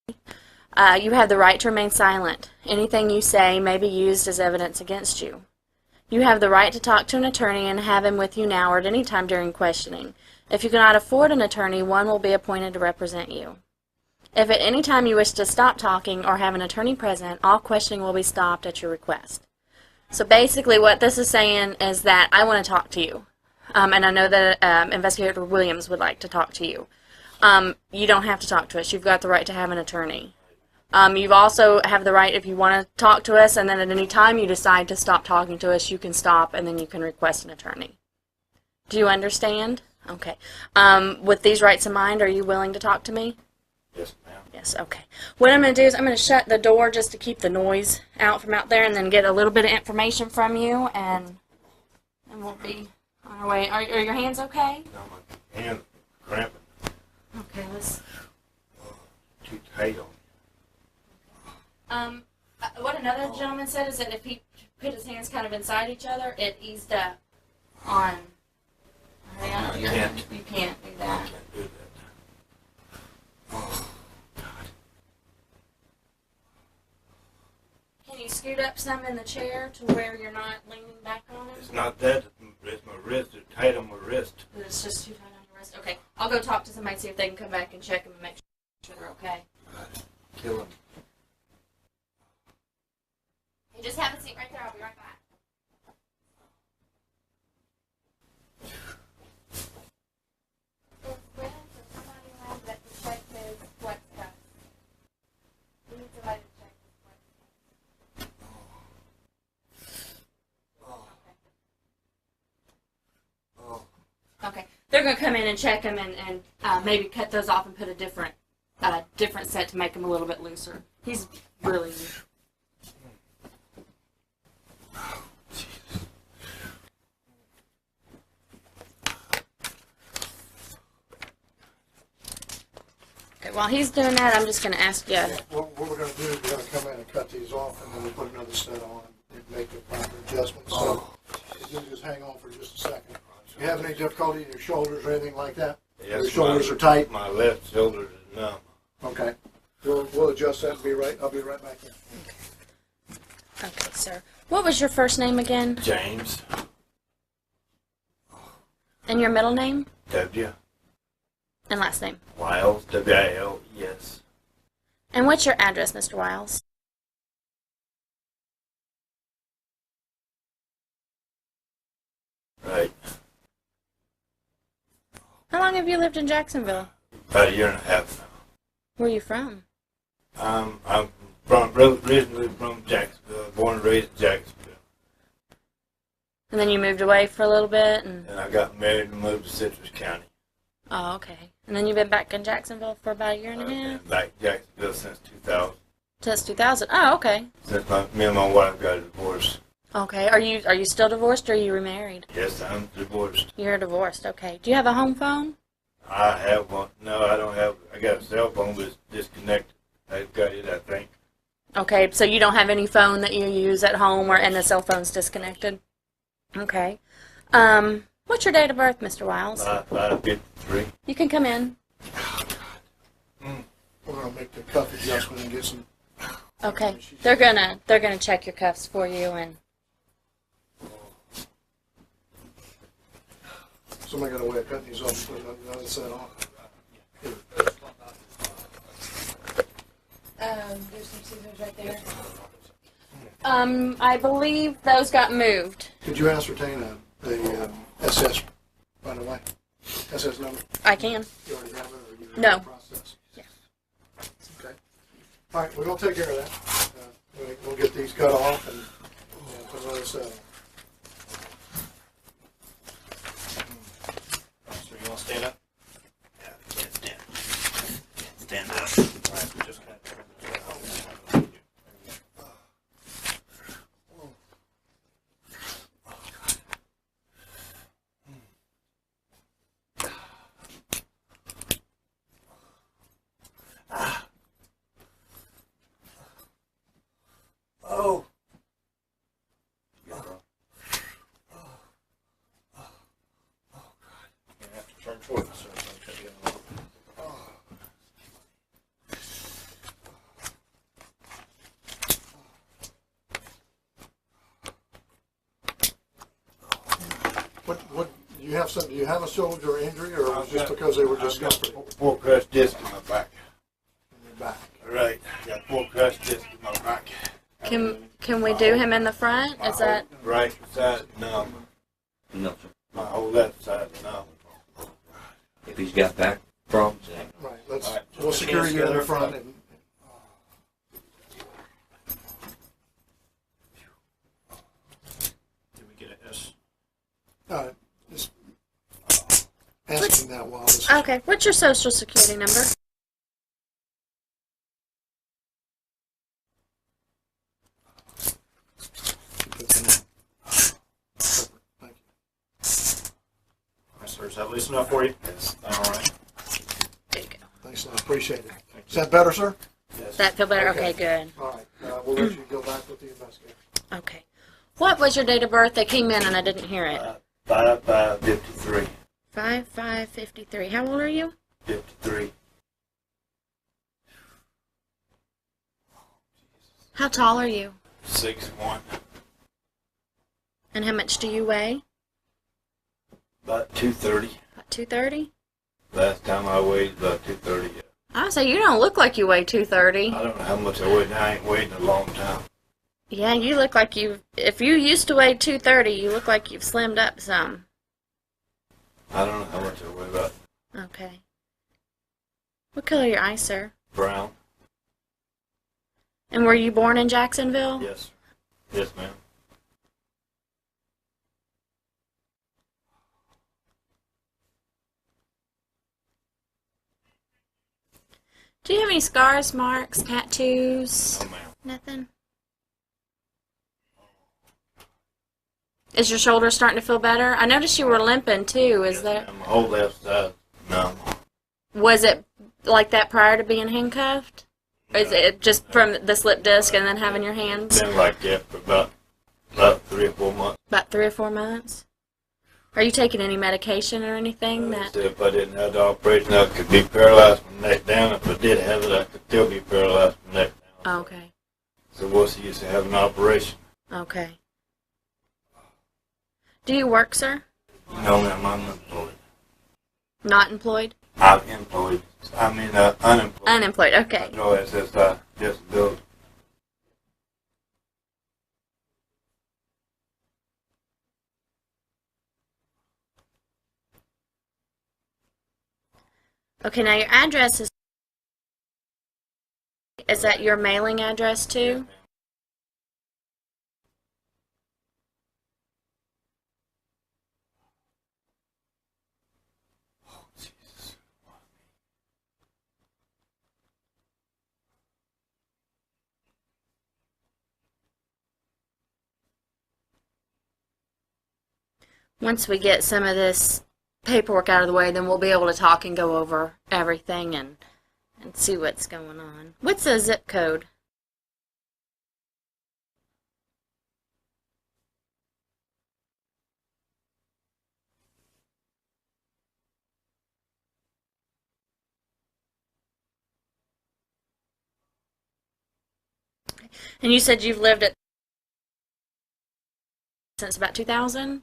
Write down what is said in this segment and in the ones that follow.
You have the right to remain silent. Anything you say may be used as evidence against you. You have the right to talk to an attorney and have him with you now or at any time during questioning. If you cannot afford an attorney, one will be appointed to represent you. If at any time you wish to stop talking or have an attorney present, all questioning will be stopped at your request. So basically what this is saying is that I want to talk to you. And I know that Investigator Williams would like to talk to you. You don't have to talk to us. You've got the right to have an attorney. You also have the right, if you want to talk to us, and then at any time you decide to stop talking to us, you can stop, and then you can request an attorney. Do you understand? Okay. With these rights in mind, are you willing to talk to me? Yes, ma'am. Yes, okay. What I'm going to do is I'm going to shut the door just to keep the noise out from out there, and then get a little bit of information from you, and we'll be on our way. Are your hands okay? No, my hand cramping. Okay, let's... Too tight on What another gentleman said is that if he put his hands kind of inside each other, it eased up on... You can't. You can't do that. I can't do that. Oh, God. Can you scoot up some in the chair to where you're not leaning back on it? It's not that. It's my wrist. It's tight on my wrist. It's just too tight on your wrist. Okay, I'll go talk to somebody, see if they can come back and check them and make sure they're okay. God, kill him. Hey, just have a seat right there. I'll be right back. It's when for somebody around that to check his flex test. We need somebody to check his flex test. Okay. They're going to come in and check him and maybe cut those off and put a different set to make him a little bit looser. He's really... Okay, while he's doing that, I'm just going to ask you... What we're going to do is we're going to come in and cut these off, and then we'll put another set on and make the proper adjustments. So you can just hang on for just a second. Do you have any difficulty in your shoulders or anything like that? Yes, your shoulders are tight? My left shoulder is numb. Okay. We'll adjust that and be right. I'll be right back in. Okay, sir. What was your first name again? James. And your middle name? W. And last name? Wiles. W-I-L-E-S. And what's your address, Mr. Wiles? Right. How long have you lived in Jacksonville? About a year and a half now. Where are you from? I'm originally from Jacksonville, born and raised in Jacksonville. And then you moved away for a little bit? And I got married and moved to Citrus County. Oh, okay. And then you've been back in Jacksonville for about a year and a I've half? been back in Jacksonville since 2000. Since 2000? Oh, okay. Since me and my wife got a divorce. Okay. Are you still divorced or are you remarried? Yes, I'm divorced. You're divorced, okay. Do you have a home phone? I have one. No, I don't have. I got a cell phone, but it's disconnected. I've got it, I think. Okay, so you don't have any phone that you use at home and the cell phone's disconnected? Okay. What's your date of birth, Mr. Wiles? 553. You can come in. We're going to make the cuff adjustment and get some. Okay. They're gonna check your cuffs for you and Somebody got a way of cutting these off and putting another set on. there's some scissors right there. I believe those got moved. Could you ascertain the SS right away? SS number? I can. You already have it, or you No. in the process? Yeah. Okay. All right, we're going to take care of that. We'll get these cut off and put another set on. So you want to stand up? Yeah, can't stand. Can't stand up. All right, we just kind of turn this around. Oh. Yeah, bro. Do you have a shoulder injury, or was it just because they were discomforted? Four crushed discs in my back. In your back. Right. Got four crushed discs in my back. Can we do him in the front? Is that Right side numb. No, sir. My whole left side numb. If he's got back problems, then Right. All right. We'll secure you in the front. And, Did we get a S? just asking that while this. okay? What's your social security number? Thank you. Yes, sir. Is that loose enough for you? Yes. All right. There you go. Thanks, I appreciate it. Is that better, sir? Yes. That feel better? Okay. Okay, good. All right. We'll let you go back with the investigator. Okay. What was your date of birth? They came in and I didn't hear it. 5/5/53. 5/5/53. How old are you? 53. How tall are you? 6'1". And how much do you weigh? About 230. About 230? Last time I weighed about 230. Yeah. I would say you don't look like you weigh 230. I don't know how much I weighed. I ain't weighed in a long time. Yeah, you look like if you used to weigh 230, you look like you've slimmed up some. I don't know how much I weigh. About Okay. What color are your eyes, sir? brown. And were you born in Jacksonville? Yes. Yes, ma'am. Do you have any scars, marks, tattoos? No, ma'am. Nothing? Is your shoulder starting to feel better? I noticed you were limping too. Is Yes, that ma'am. My whole left side numb. was it like that prior to being handcuffed? Or is it just from the slip disc and then having your hands? Been like that for about 3 or 4 months. About 3 or 4 months. Are you taking any medication or anything They that? said if I didn't have the operation, I could be paralyzed from the neck down. If I did have it, I could still be paralyzed from the neck down. Okay. So what's the use of having an operation? Okay. Do you work, sir? No, ma'am, I'm unemployed. Not employed? I'm employed. Unemployed. Unemployed. Okay. No SSI, disability. Okay. Now your address is that your mailing address too? Jesus. Once we get some of this paperwork out of the way, then we'll be able to talk and go over everything and see what's going on. What's the zip code? And you said you've lived at since about 2000?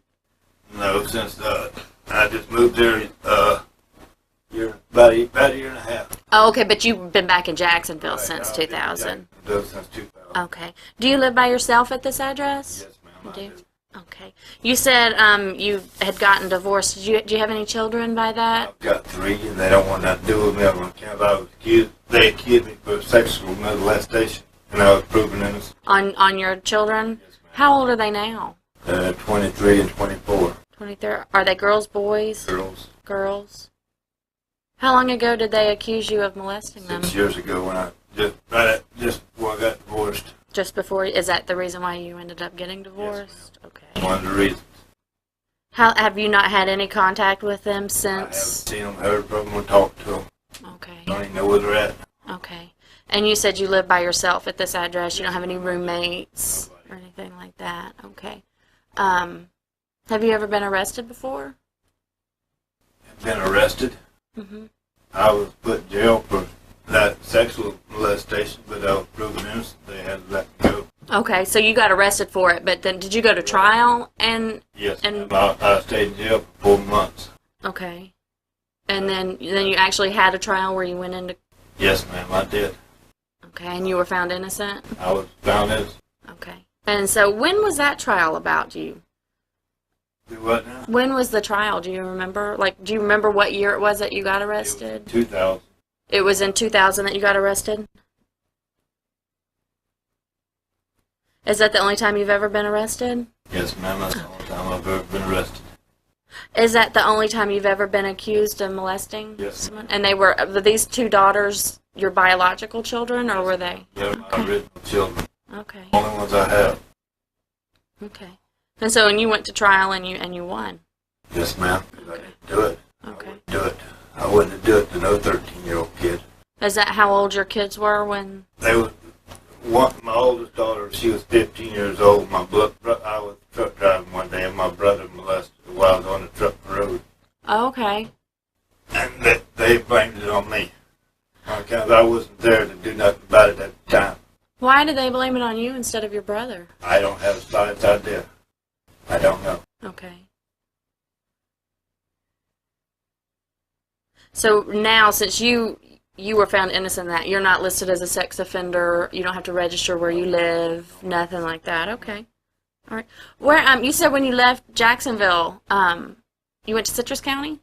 No, since I just moved there about a year and a half. Oh, okay, but you've been back in Jacksonville Right, since I've been in 2000. Jacksonville since 2000. Okay. Do you live by yourself at this address? Yes, ma'am. You I do? do. Okay. You said you had gotten divorced. Do you have any children by that? I've got 3, and they don't want nothing to do with me. I'm account I was accused. They accused me for sexual molestation, and I was proven innocent. On your children? Yes, ma'am. How old are they now? 23 and 24 23. Are they girls, boys? girls. Girls. How long ago did they accuse you of molesting them? 6 years ago, when I just before I got divorced. Just before? Is that the reason why you ended up getting divorced? Okay. One of the reasons. How have you not had any contact with them I haven't since? seen them, heard from them, or talked to them. Okay. Don't even know where they're at. Okay. And you said you live by yourself at this address. You don't have any roommates or anything like that. Okay. Have you ever been arrested before? Been arrested. Mm-hmm. I was put in jail for that sexual molestation, but I was proven innocent. They had to let me go. Okay, so you got arrested for it, but then did you go to trial and Yes, And- I stayed in jail for 4 months. Okay. And then you actually had a trial where you went into... Yes, ma'am, I did. Okay, and you were found innocent? I was found innocent. Okay. And so when was that trial about, do you? Do what now? When was the trial? Do you remember? Like, do you remember what year it was that you got It was arrested? 2000. It was in 2000 that you got arrested? Is that the only time you've ever been arrested? Yes, ma'am, that's the only time I've ever been arrested. Is that the only time you've ever been accused of molesting Yes. someone? And were these two daughters your biological children, or were they? They're my original children. Okay. Only ones I have. Okay. And so, and you went to trial and you won. Yes, ma'am. 'Cause I didn't do it. Okay. I wouldn't do it. I wouldn't do it to no 13-year-old kid. Is that how old your kids were when? They was my oldest daughter. She was 15 years old. I was truck driving one day, and my brother molested her while I was on the truck road, Oh, okay. and they blamed it on me because I wasn't there to do nothing about it at the time. Why did they blame it on you instead of your brother? I don't have a slightest idea. I don't know. Okay. So now, since you were found innocent of that, you're not listed as a sex offender. You don't have to register where you live. Nothing like that. Okay. All right. Where you said when you left Jacksonville, you went to Citrus County.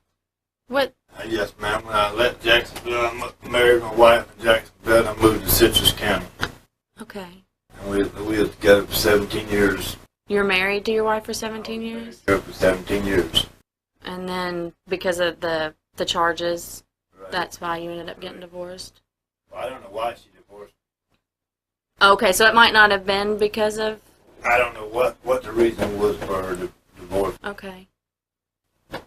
What? Yes, ma'am. When I left Jacksonville, I married my wife in Jacksonville, and I moved to Citrus County. Okay. And we were together for 17 years. You were married to your wife for 17 years, Together for 17 years. and then because of the charges, Right. that's why you ended up getting divorced. I don't know why she divorced. Okay, so it might not have been because of. I don't know what the reason was for her divorce, Okay.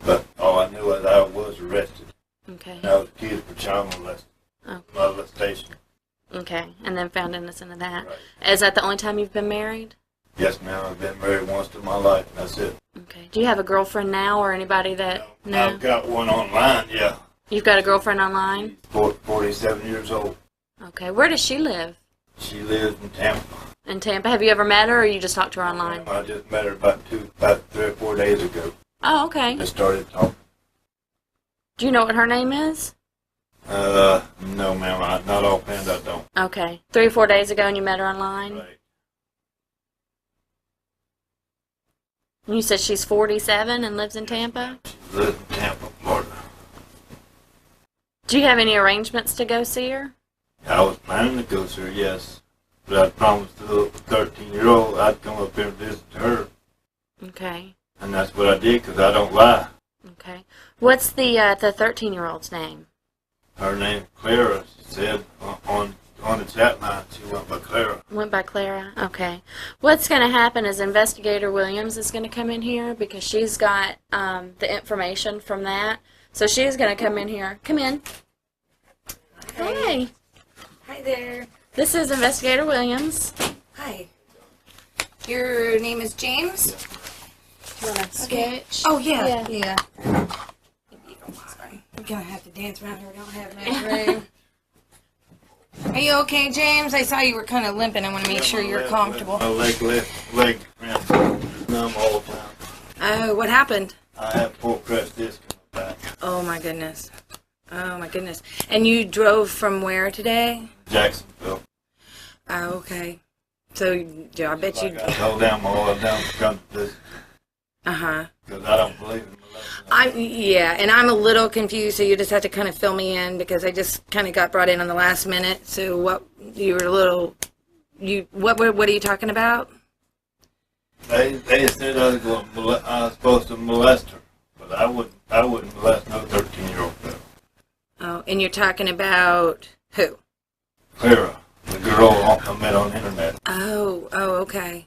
but all I knew was I was arrested. Okay. And I was accused for child molestation. Okay, and then found innocent of that. Right. Is that the only time you've been married? Yes, ma'am. I've been married once in my life, and that's it. Okay. Do you have a girlfriend now, or anybody that? No. I've got one online, yeah. You've got a girlfriend online? She's 47 years old. Okay. Where does she live? She lives in Tampa. In Tampa. Have you ever met her, or you just talked to her online? I just met her about 3 or 4 days ago. Oh, okay. Just started talking. Do you know what her name is? No, ma'am. Not offhand, I don't. Okay. 3 or 4 days ago, and you met her online? Right. And you said she's 47 and lives in Tampa? She lives in Tampa, Florida. Do you have any arrangements to go see her? I was planning to go see her, yes. But I promised the little 13-year-old I'd come up here and visit her. Okay. And that's what I did, because I don't lie. Okay. What's the 13-year-old's name? Her name's Clara, she said, on the chat line. She went by Clara. Went by Clara. Okay. What's going to happen is Investigator Williams is going to come in here because she's got the information from that. So she's going to come in here. Come in. Hey. Hi there. This is Investigator Williams. Hi. Your name is James? You want to sketch? Oh, yeah. Yeah. Sorry. We're going to have to dance around here. We don't have much room. Are you okay, James? I saw you were kind of limping. I want to make sure you're comfortable. My leg numb all the time. Oh, what happened? I have full crushed disc in my back. Oh, my goodness. Oh, my goodness. And you drove from where today? Jacksonville. Oh, okay. So, yeah, I bet you... I told them all I've done to come to this. Uh-huh. Because I don't believe in molesting. Yeah, and I'm a little confused, so you just have to kind of fill me in because I just kind of got brought in on the last minute. So what you were a little, what are you talking about? They said I was supposed to molest her, but I wouldn't molest no 13-year-old girl. Oh, and you're talking about who? Clara, the girl I met on the internet. Oh, okay,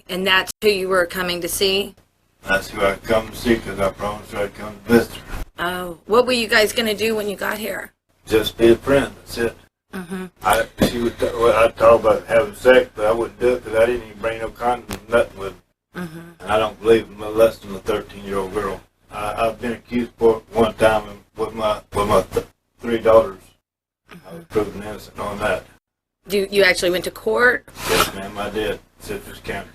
and that's who you were coming to see. That's who I'd come to see because I promised her I'd come to visit her. Oh, what were you guys gonna do when you got here? Just be a friend. That's it. Mm-hmm. I'd talk about having sex, but I wouldn't do it because I didn't even bring no condom, nothing with me. Mm-hmm. And I don't believe in molesting a 13-year-old girl. I've been accused for it one time with my 3 daughters. I was proven innocent on that. You actually went to court? Yes, ma'am, I did. Citrus County.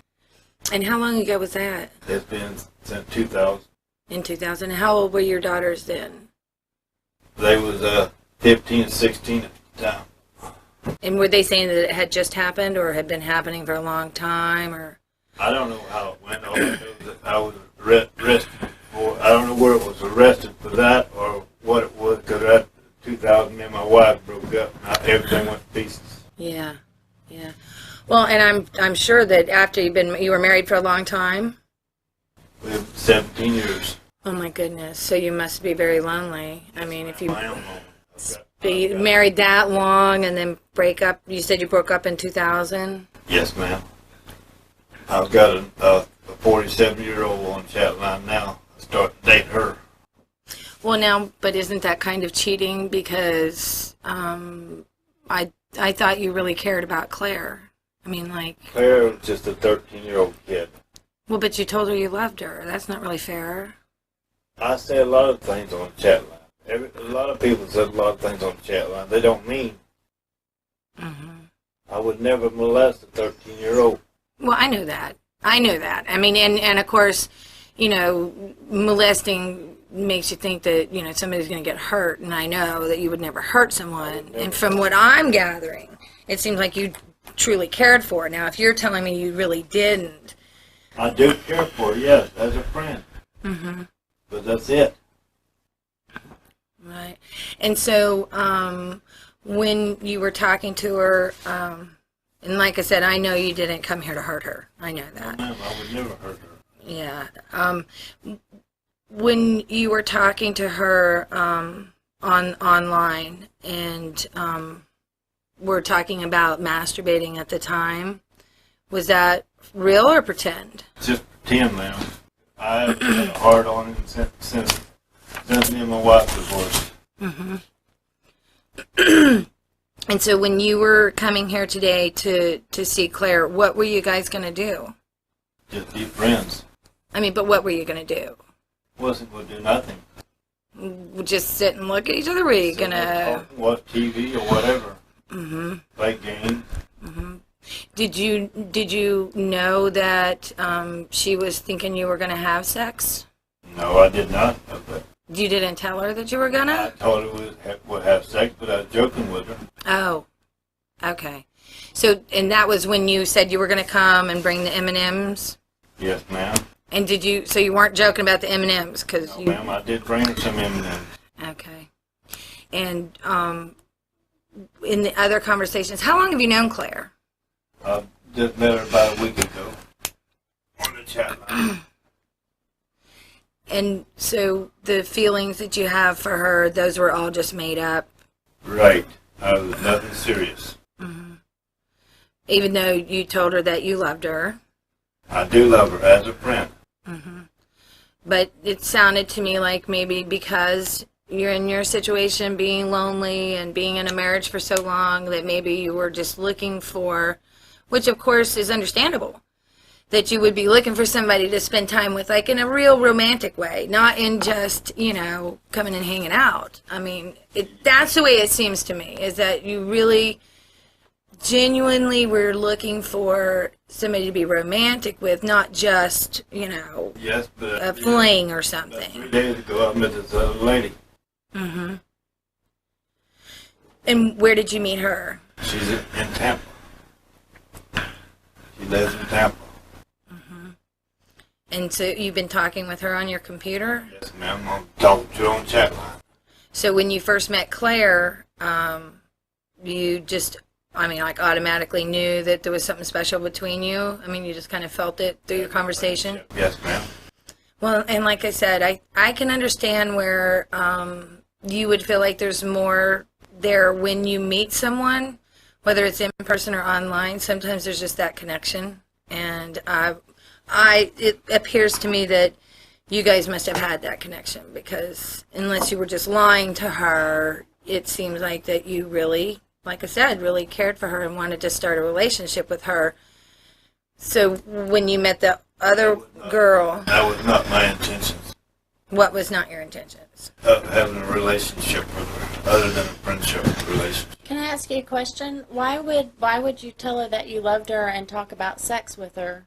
And how long ago was that? It's been since 2000. In 2000. And how old were your daughters then? They was 15 and 16 at the time. And were they saying that it had just happened or had been happening for a long time? Or I don't know how it went. All I know is that I was arrested for. I don't know where it was arrested for that or what it was, because at 2000, me and my wife broke up. And everything went to pieces. Yeah, yeah. Well, and I'm sure that after you were married for a long time. We have 17 years. Oh my goodness! So you must be very lonely. I mean, if you My own home. be married that long and then break up. You said you broke up in 2000. Yes, ma'am. I've got a 47-year-old on chat line now. I start to date her. Well, now, but isn't that kind of cheating? Because I thought you really cared about Claire. I mean, like. Claire was just a 13-year-old kid. Well, but you told her you loved her. That's not really fair. I say a lot of things on the chat line. A lot of people said a lot of things on the chat line. They don't mean. Mm-hmm. I would never molest a 13-year-old. Well, I know that. I know that. I mean, and of course, you know, molesting makes you think that, you know, somebody's going to get hurt. And I know that you would never hurt someone. And from what I'm gathering, it seems like you truly cared for her. Now, if you're telling me you really didn't. I do care for her, yes, as a friend. Mm-hmm. But that's it. Right. And so when you were talking to her, and like I said, I know you didn't come here to hurt her. I know that. No, I would never hurt her. Yeah. When you were talking to her online and were talking about masturbating at the time, was that real or pretend? Just pretend, ma'am. I've had a hard on him since me and my wife divorced. Mm-hmm. And so when you were coming here today to see Claire, what were you guys going to do? Just be friends. I mean, but what were you going to do? Wasn't going to do nothing. Just sit and look at each other? Were you going to... Watch TV or whatever. Mm-hmm. Play games. Mm-hmm. Did you know that she was thinking you were going to have sex? No, I did not know that. You didn't tell her that you were going to? I told her we'd have sex, but I was joking with her. Oh, okay. So, and that was when you said you were going to come and bring the M&Ms? Yes, ma'am. And did you, so you weren't joking about the M&Ms? No, ma'am, I did bring her some M&Ms. Okay. And in the other conversations, how long have you known Claire? I just met her about a week ago on the chat line. And so the feelings that you have for her, those were all just made up? Right. I was nothing serious. Mm-hmm. Even though you told her that you loved her? I do love her as a friend. Mm-hmm. But it sounded to me like maybe because you're in your situation, being lonely and being in a marriage for so long, that maybe you were just looking for, which of course is understandable, that you would be looking for somebody to spend time with, like in a real romantic way, not in just, you know, coming and hanging out. I mean, that's the way it seems to me, is that you really genuinely were looking for somebody to be romantic with, not just, you know, yes, but a fling or something. 3 days ago, I met this other lady. Mm-hmm. And where did you meet her? She's in Tampa. She lives in Tampa. Mm-hmm. And so you've been talking with her on your computer? Yes, ma'am. I'm talking to her on chat line. So when you first met Claire, you just, I mean, like automatically knew that there was something special between you? I mean, you just kind of felt it through your conversation? Yes, ma'am. Well, and like I said, I can understand where you would feel like there's more there when you meet someone, whether it's in person or online. Sometimes there's just that connection. And it appears to me that you guys must have had that connection, because unless you were just lying to her, it seems like that you really, like I said, really cared for her and wanted to start a relationship with her. So when you met the other girl... That was not my intentions. What was not your intentions? Of having a relationship with her, other than a friendship relationship. Can I ask you a question? Why would you tell her that you loved her and talk about sex with her?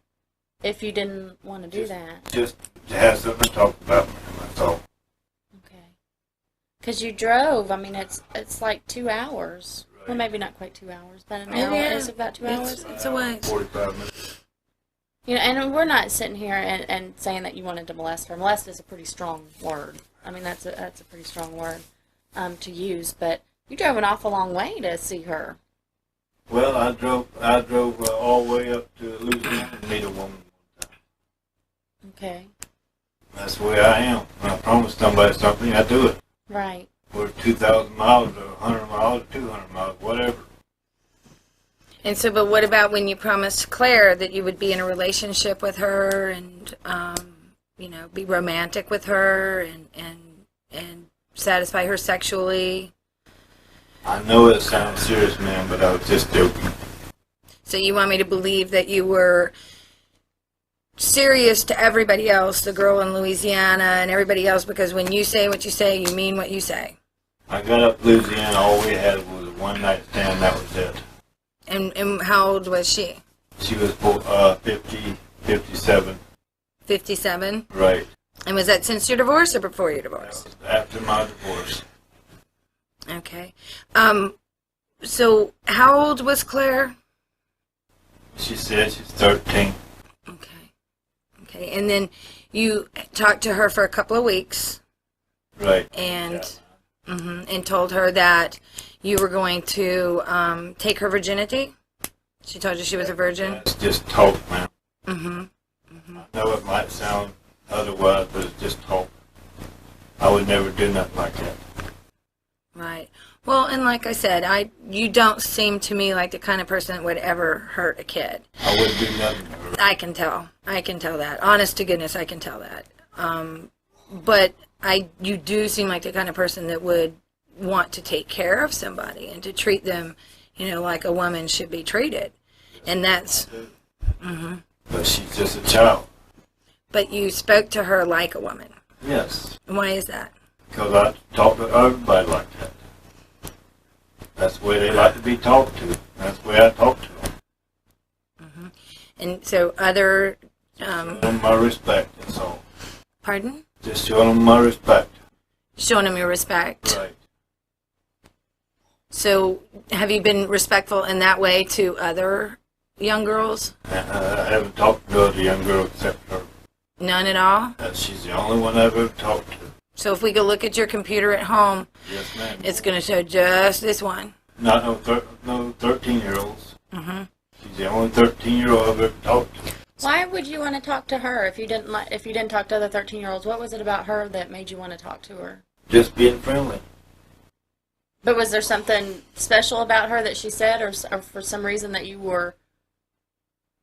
if you didn't want to do that? Just to have something to talk about, that's all. Okay. Because you drove. I mean, it's like 2 hours. Right. Well, maybe not quite 2 hours, but an Oh, hour. yeah. Is it about 2 hours? It's a ways. 45 minutes. You know, and we're not sitting here and saying that you wanted to molest her. Molest is a pretty strong word. I mean, that's a pretty strong word to use. But you drove an awful long way to see her. Well, I drove all the way up to Louisiana to meet a woman one time. Okay. That's the way I am. When I promise somebody something, I do it. Right. Or 2,000 miles, or 100 miles, or 200 miles, whatever. And so, but what about when you promised Claire that you would be in a relationship with her and, you know, be romantic with her and satisfy her sexually? I know it sounds serious, man, but I was just joking. So you want me to believe that you were serious to everybody else, the girl in Louisiana and everybody else, because when you say what you say, you mean what you say. I got up to Louisiana, all we had was a one-night stand, that was it. And how old was she? She was 57. 57? Right. And was that since your divorce or before your divorce? That was after my divorce. Okay. So how old was Claire? She said she's 13. Okay. Okay. And then you talked to her for a couple of weeks Right. and and told her that you were going to take her virginity. She told you she was a virgin. It's just talk, man. Mm-hmm. I know it might sound otherwise, but it's just talk. I would never do nothing like that. Right. Well, and like I said, you don't seem to me like the kind of person that would ever hurt a kid. I wouldn't do nothing to her. I can tell. I can tell that. Honest to goodness, I can tell that. But you do seem like the kind of person that would want to take care of somebody and to treat them, you know, like a woman should be treated. And that's... But she's just a child. But you spoke to her like a woman. Yes. Why is that? Because I talk to everybody like that. That's the way they like to be talked to. That's the way I talk to them. And so other... Show them my respect, that's all. Pardon? Just show them my respect. Showing them your respect. Right. So have you been respectful in that way to other young girls? I haven't talked to other young girl except her. None at all? She's the only one I've ever talked to. So if we go look at your computer at home, Yes, ma'am. it's going to show just this one. Not no 13-year-olds. She's the only 13-year-old I've ever talked to. Why would you want to talk to her if you didn't talk to other 13-year-olds? What was it about her that made you want to talk to her? Just being friendly. But was there something special about her that she said, or for some reason that you were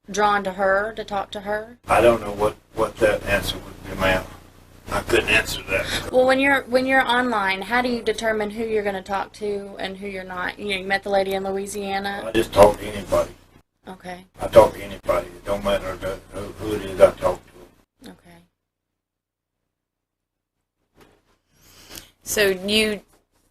drawn to her to talk to her? I don't know what that answer would be, ma'am. I couldn't answer that. Well, when you're online, how do you determine who you're going to talk to and who you're not? You know, you met the lady in Louisiana. I just talk to anybody. Okay. I talk to anybody. It don't matter who it is I talk to. Okay. So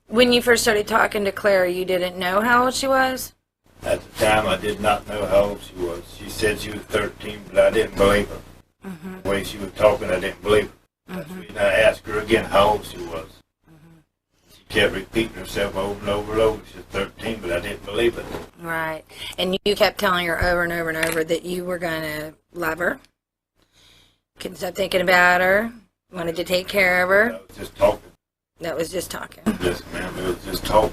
when you first started talking to Claire, you didn't know how old she was? At the time, I did not know how old she was. She said she was 13, but I didn't believe her. The way she was talking, I didn't believe her. That's the reason I asked her again how old she was. She kept repeating herself over and over and over. She was 13, but I didn't believe it. Right. And you kept telling her over and over and over that you were going to love her, couldn't stop thinking about her, wanted to take care of I her. was just talking. That was just talking. Yes, ma'am, it was just talk.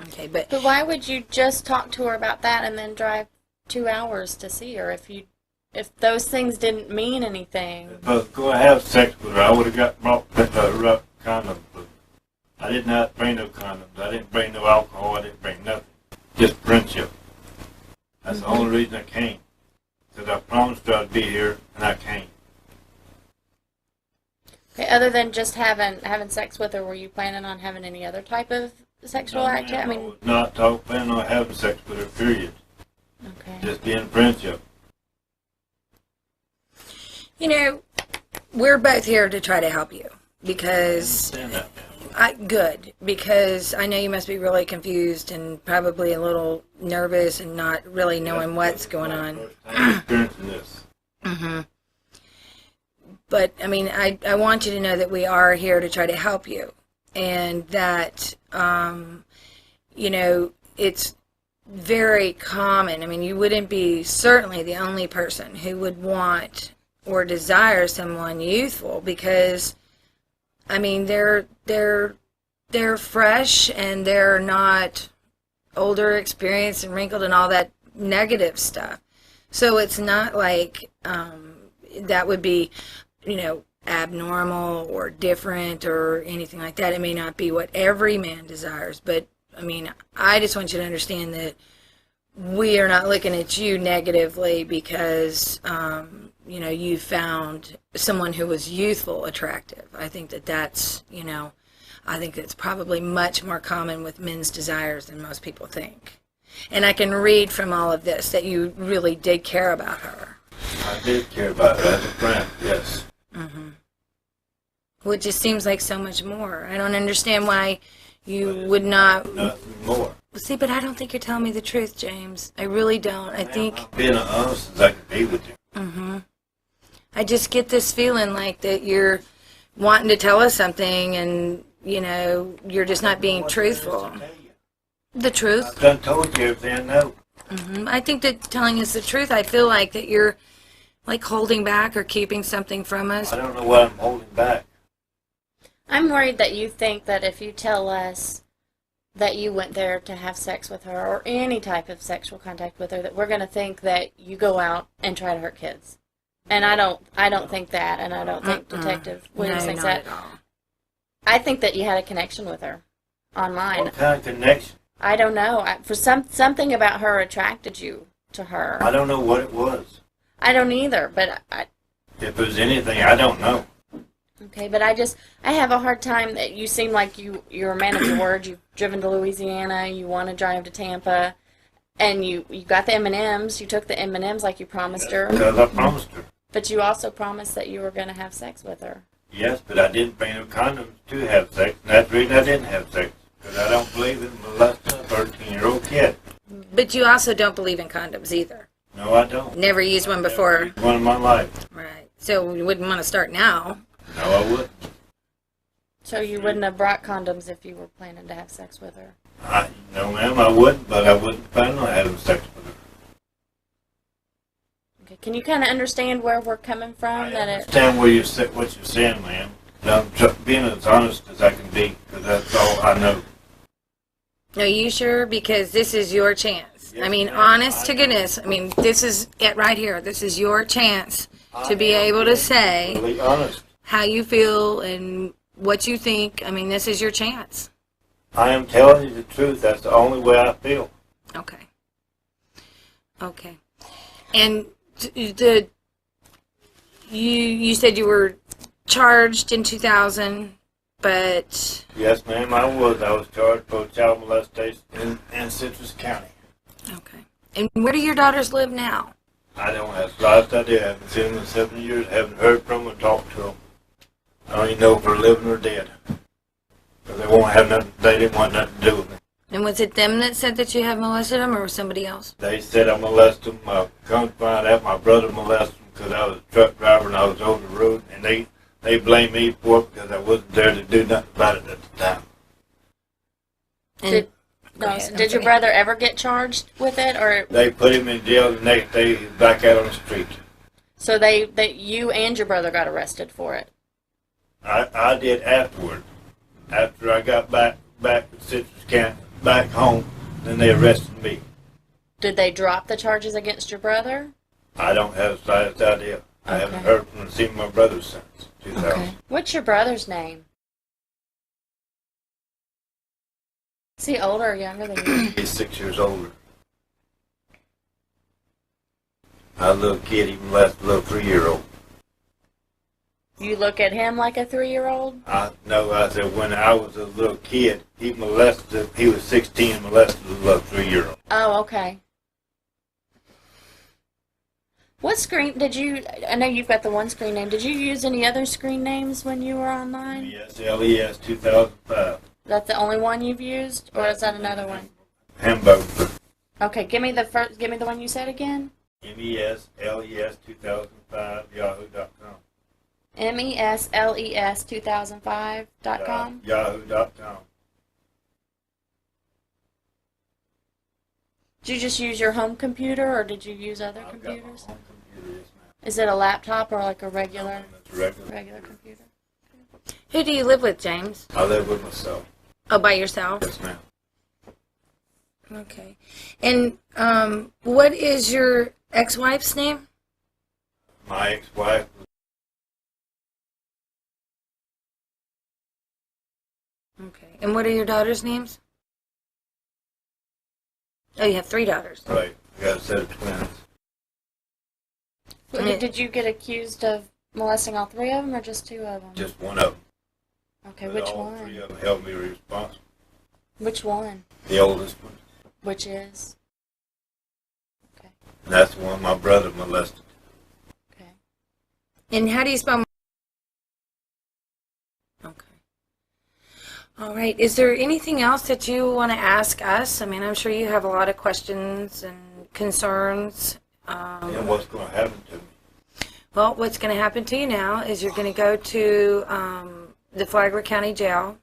Okay, but But why would you just talk to her about that and then drive 2 hours to see her if those things didn't mean anything? If I was going to have sex with her, I would have brought condoms. But I did not bring no condoms. I didn't bring no alcohol. I didn't bring nothing. Just friendship. That's the only reason I came. Because I promised her I'd be here, and I came. Okay, other than just having sex with her, were you planning on having any other type of sexual activity? I I mean, was not planning on having sex with her, period. okay. Just being friendship. you know, we're both here to try to help you because Understand that, ma'am. good, because I know you must be really confused and probably a little nervous and not really knowing what's going on. First time experiencing this. Mm-hmm. But, I mean, I want you to know that we are here to try to help you. And that, you know, it's very common. I mean, you wouldn't be certainly the only person who would want or desire someone youthful because, I mean, they're fresh and they're not older, experienced, and wrinkled and all that negative stuff. So it's not like that would be, you know, abnormal or different or anything like that. It may not be what every man desires, but I mean, I just want you to understand that we are not looking at you negatively because, you know, you found someone who was youthful attractive. I think that that's, you know, I think that's probably much more common with men's desires than most people think. And I can read from all of this that you really did care about her. I did care about her as a friend, yes. Mm-hmm. Well, it just seems like so much more. I don't understand why you would not. Nothing more. See, but I don't think you're telling me the truth, James. I really don't. I think. I'm being honest as I can be with you. Mm-hmm. I just get this feeling like that you're wanting to tell us something and, you know, you're just not being truthful. The truth. I've done told you everything I know. Mm-hmm. I think that telling us the truth, I feel like that you're like holding back or keeping something from us. I don't know what I'm holding back. I'm worried that you think that if you tell us that you went there to have sex with her or any type of sexual contact with her, that we're going to think that you go out and try to hurt kids. And I don't think that, and I don't think Detective Williams thinks that. Not at all. I think that you had a connection with her online. What kind of connection? I don't know. For something about her attracted you to her. I don't know what it was. I don't either, but If it was anything, I don't know. okay, but I have a hard time that you seem like you're a man of your word. You've driven to Louisiana, you want to drive to Tampa, and you got the M&Ms. You took the M&Ms like you promised her. Because I promised her. But you also promised that you were going to have sex with her. Yes, but I didn't bring no condoms to have sex. And that's the reason I didn't have sex. Because I don't believe in molesting a 13-year-old kid. But you also don't believe in condoms either. No, I don't. Never used one before. Never used one in my life. Right. So you wouldn't want to start now. No, I wouldn't. So you wouldn't have brought condoms if you were planning to have sex with her? No, ma'am, I wouldn't, but I wouldn't plan on having sex with her. Okay. Can you kind of understand where we're coming from? I understand what you're saying, ma'am. I'm being as honest as I can be, because that's all I know. Are you sure? Because this is your chance. Yes, I mean, ma'am. honest to goodness. I mean, this is it right here. This is your chance to be able to say Really honest. how you feel and what you think. I mean, this is your chance. I am telling you the truth. That's the only way I feel. Okay. Okay. And you said you were charged in 2000, but Yes, ma'am, I was. I was charged for child molestation in Citrus County. okay. And where do your daughters live now? I don't have the slightest idea. I haven't seen them in 7 years. I haven't heard from them or talked to them. I don't even know if they're living or dead. Because they won't have nothing. They didn't want nothing to do with me. And was it them that said that you had molested them, or was somebody else? They said I molested them. I come to find out my brother molested them because I was a truck driver and I was over the road. And they blamed me for it because I wasn't there to do nothing about it at the time. And Did your brother ever get charged with it, or They put him in jail the next day. He was back out on the street. so you and your brother got arrested for it? I did afterward. After I got back to Citrus County, back home, then they arrested me. Did they drop the charges against your brother? I don't have the slightest idea. I haven't Okay. heard from or seen my brother since 2000. Okay. What's your brother's name? Is he older or younger than you? He's 6 years older. I was a little kid, even less a little 3-year-old. You look at him like a 3-year-old? No, I said when I was a little kid, he was 16 and molested a little 3-year-old. Oh, okay. What screen did you, I know you've got the one screen name, did you use any other screen names when you were online? Yes, LES 2005. That's the only one you've used, or is that another one? Hambubger. Okay, give me the one you said again. MES LES 2005. 2005 MESLES2005.com. Yahoo.com. Did you just use your home computer, or did you use other I've got my computers? home computer, yes, ma'am. Is it a laptop or like a regular It's regular. regular computer? Who do you live with, James? I live with myself. Oh, by yourself? Yes, ma'am. Okay. And what is your ex-wife's name? My ex-wife was Okay. And what are your daughters' names? Oh, you have 3 daughters. right. I got a set of twins. Did you get accused of molesting all 3 of them, or just 2 of them? Just one of them. Okay, But which all one? 3 of them held me responsible. Which one? The oldest one. Which is? Okay. And that's the one my brother molested. Okay. And how do you spell? Okay. All right. Is there anything else that you want to ask us? I mean, I'm sure you have a lot of questions and concerns. And what's going to happen to me? Well, what's going to happen to you now is you're going to go to the Flagler County Jail.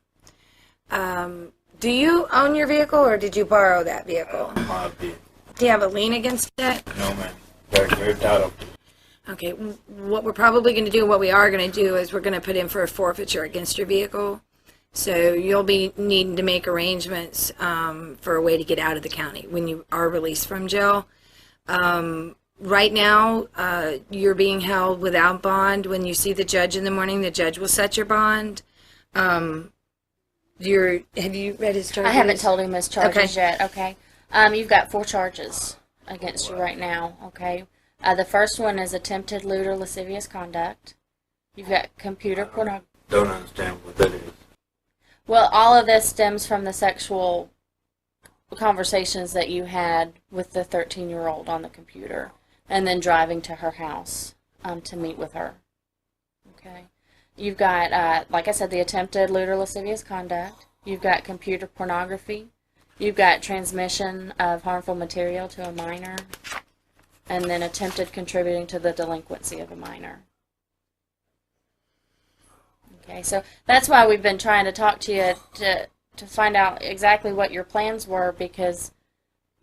Do you own your vehicle, or did you borrow that vehicle? My vehicle. Do you have a lien against it? No, ma'am. They're title. Okay. What we're probably going to do, what we are going to do, is we're going to put in for a forfeiture against your vehicle. So you'll be needing to make arrangements for a way to get out of the county when you are released from jail. Right now, you're being held without bond. When you see the judge in the morning, the judge will set your bond. Have you read his charges? I haven't told him his charges Okay. yet. Okay. You've got 4 charges against you right now. Okay. The first one is attempted lewd or lascivious conduct. You've got computer pornography. Don't understand what that is. Well, all of this stems from the sexual conversations that you had with the 13-year-old on the computer, and then driving to her house to meet with her. Okay. You've got, like I said, the attempted lewd or lascivious conduct. You've got computer pornography. You've got transmission of harmful material to a minor, and then attempted contributing to the delinquency of a minor. Okay, so that's why we've been trying to talk to you to find out exactly what your plans were, because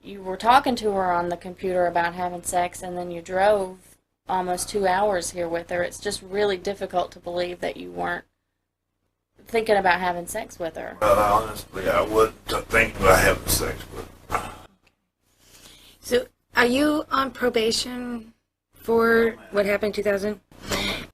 you were talking to her on the computer about having sex, and then you drove almost 2 hours here with her. It's just really difficult to believe that you weren't thinking about having sex with her. Well, honestly, I wouldn't think about having sex with her. So, are you on probation for what happened in 2000?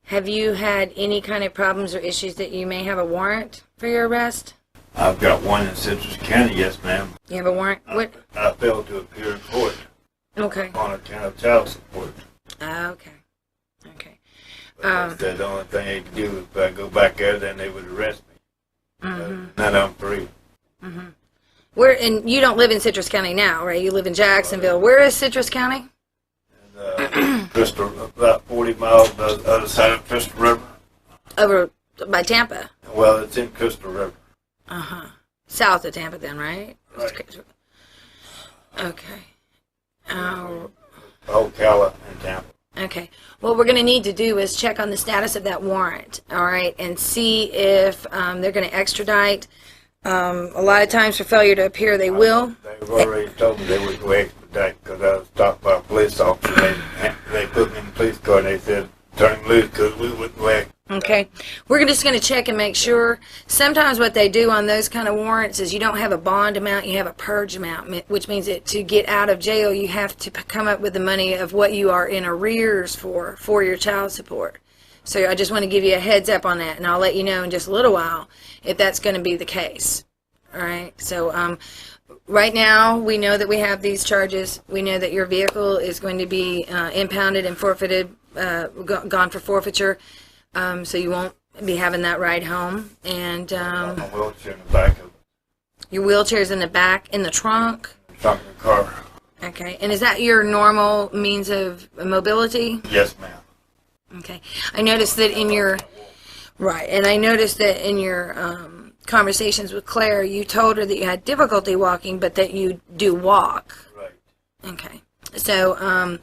Have you had any kind of problems or issues that you may have a warrant for your arrest? I've got one in Citrus County, yes, ma'am. You have a warrant? What? I failed to appear in court Okay. on account of child support. Okay. Okay. But that's the only thing they could do. If I go back there, then they would arrest me. Then I'm free. And you don't live in Citrus County now, right? You live in Jacksonville. Where is Citrus County? Crystal, about 40 miles the other side of Crystal River. Over by Tampa. Well, it's in Crystal River. South of Tampa then, right? Right. Okay. Ocala and Tampa. Okay. What we're going to need to do is check on the status of that warrant, all right, and see if they're going to extradite. A lot of times for failure to appear, they will. They've already told me they would go expedite because I was stopped by a police officer. They put me in the police car and they said, turn him loose because we wouldn't go expedite. Okay. We're just going to check and make sure. Sometimes what they do on those kind of warrants is you don't have a bond amount, you have a purge amount, which means that to get out of jail, you have to come up with the money of what you are in arrears for your child support. So I just want to give you a heads up on that, and I'll let you know in just a little while if that's going to be the case. All right. So right now, we know that we have these charges. We know that your vehicle is going to be impounded and forfeited, gone for forfeiture. So you won't be having that ride home. And My wheelchair in the back of your wheelchair's in the back, in the trunk. the trunk of the car. Okay. And is that your normal means of mobility? Yes, ma'am. Okay. I noticed that in your, right, and I noticed that in your conversations with Claire, you told her that you had difficulty walking, but that you do walk. Right. Okay. So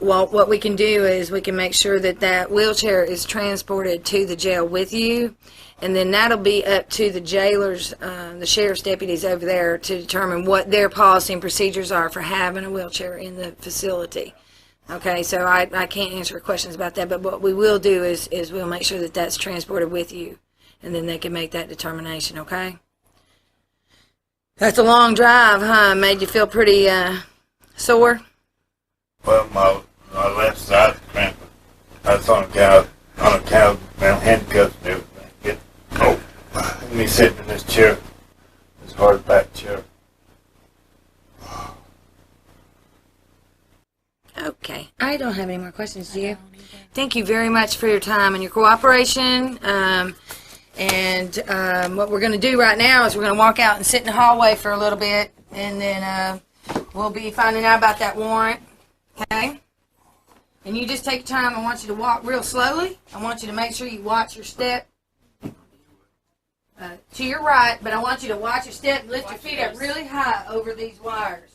well, what we can do is we can make sure that that wheelchair is transported to the jail with you, and then that'll be up to the jailers, the sheriff's deputies over there, to determine what their policy and procedures are for having a wheelchair in the facility. Okay, so I can't answer questions about that, but what we will do is we'll make sure that that's transported with you, and then they can make that determination, okay? That's a long drive, huh? Made you feel pretty sore? Well, my left side's cramping. That's on account of handcuffs and everything. Me sitting in this chair, this hardback chair. Okay, I don't have any more questions, do you? Thank you very much for your time and your cooperation. What we're going to do right now is we're going to walk out and sit in the hallway for a little bit, and then we'll be finding out about that warrant, okay? And you just take your time. I want you to walk real slowly. I want you to make sure you watch your step to your right, but I want you to watch your step and lift your feet up really high over these wires.